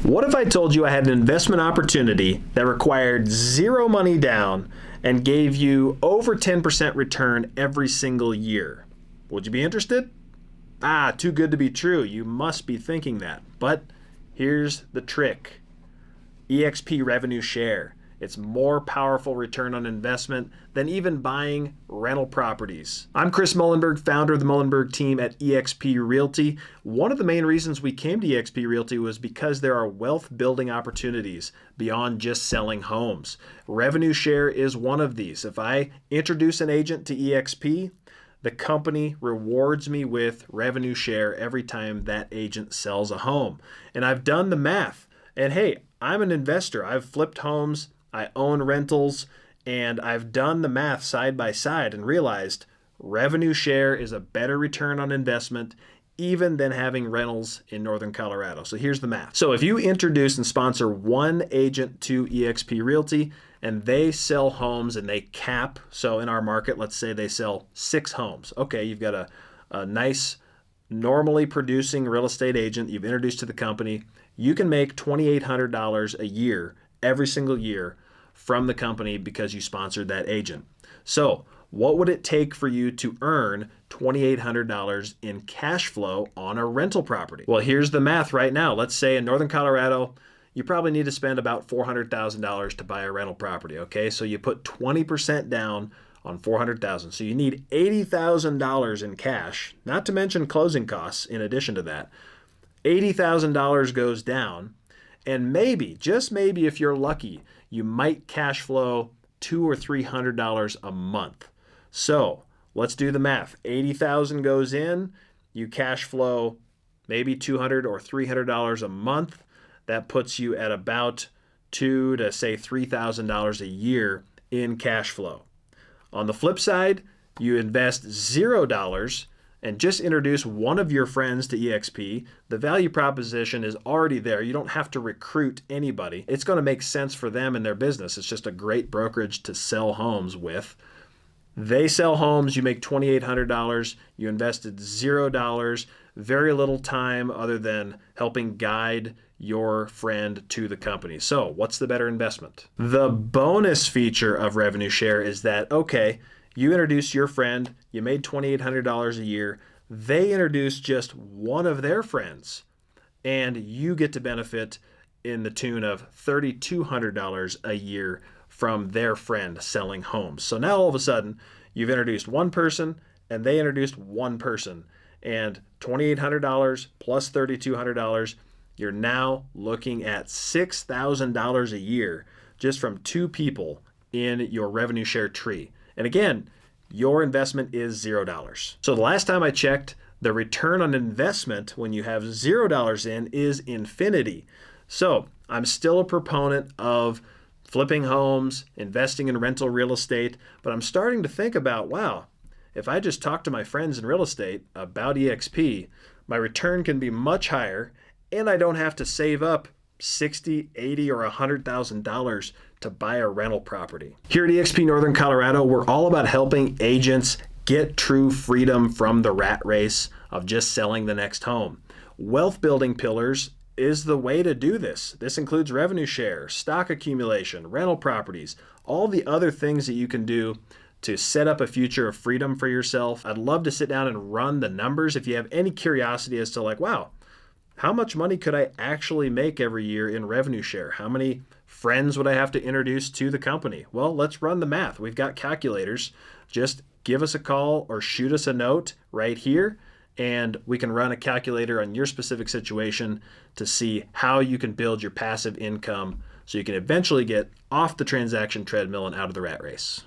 What if I told you I had an investment opportunity that required zero money down and gave you over 10% return every single year? Would you be interested? Too good to be true. You must be thinking that. But here's the trick. eXp revenue share. It's more powerful return on investment than even buying rental properties. I'm Chris Mullenberg, founder of the Mullenberg team at eXp Realty. One of the main reasons we came to eXp Realty was because there are wealth building opportunities beyond just selling homes. Revenue share is one of these. If I introduce an agent to eXp, the company rewards me with revenue share every time that agent sells a home. And I've done the math. And hey, I'm an investor. I've flipped homes, I own rentals, and I've done the math side by side and realized revenue share is a better return on investment even than having rentals in Northern Colorado. So here's the math. So if you introduce and sponsor one agent to eXp Realty and they sell homes and they cap, so in our market, let's say they sell 6 homes. Okay, you've got a nice, normally producing real estate agent you've introduced to the company. You can make $2,800 a year, every single year, from the company because you sponsored that agent. So what would it take for you to earn $2,800 in cash flow on a rental property? Well, here's the math right now. Let's say in Northern Colorado, you probably need to spend about $400,000 to buy a rental property, okay? So you put 20% down on $400,000. So you need $80,000 in cash, not to mention closing costs in addition to that. $80,000 goes down, and maybe, just maybe if you're lucky, you might cash flow $200 or $300 a month. So let's do the math. $80,000 goes in, you cash flow maybe $200 or $300 a month. That puts you at about $2,000 to say $3,000 a year in cash flow. On the flip side, you invest $0 and just introduce one of your friends to eXp. The value proposition is already there. You don't have to recruit anybody. It's going to make sense for them and their business. It's just a great brokerage to sell homes with. They sell homes, you make $2,800, you invested $0, very little time other than helping guide your friend to the company. So what's the better investment? The bonus feature of revenue share is that, okay, you introduced your friend, you made $2,800 a year, they introduced just one of their friends, and you get to benefit in the tune of $3,200 a year from their friend selling homes. So now all of a sudden, you've introduced one person and they introduced one person, and $2,800 plus $3,200, you're now looking at $6,000 a year just from 2 people in your revenue share tree. And again, your investment is $0. So the last time I checked, the return on investment when you have $0 in is infinity. So I'm still a proponent of flipping homes, investing in rental real estate, but I'm starting to think about, wow, if I just talk to my friends in real estate about eXp, my return can be much higher and I don't have to save up $60,000, $80,000, or $100,000 to buy a rental property. Here at eXp Northern Colorado, we're all about helping agents get true freedom from the rat race of just selling the next home. Wealth building pillars is the way to do this. This includes revenue share, stock accumulation, rental properties, all the other things that you can do to set up a future of freedom for yourself. I'd love to sit down and run the numbers if you have any curiosity as to like, wow, how much money could I actually make every year in revenue share? How many friends would I have to introduce to the company? Well, let's run the math. We've got calculators. Just give us a call or shoot us a note right here, and we can run a calculator on your specific situation to see how you can build your passive income so you can eventually get off the transaction treadmill and out of the rat race.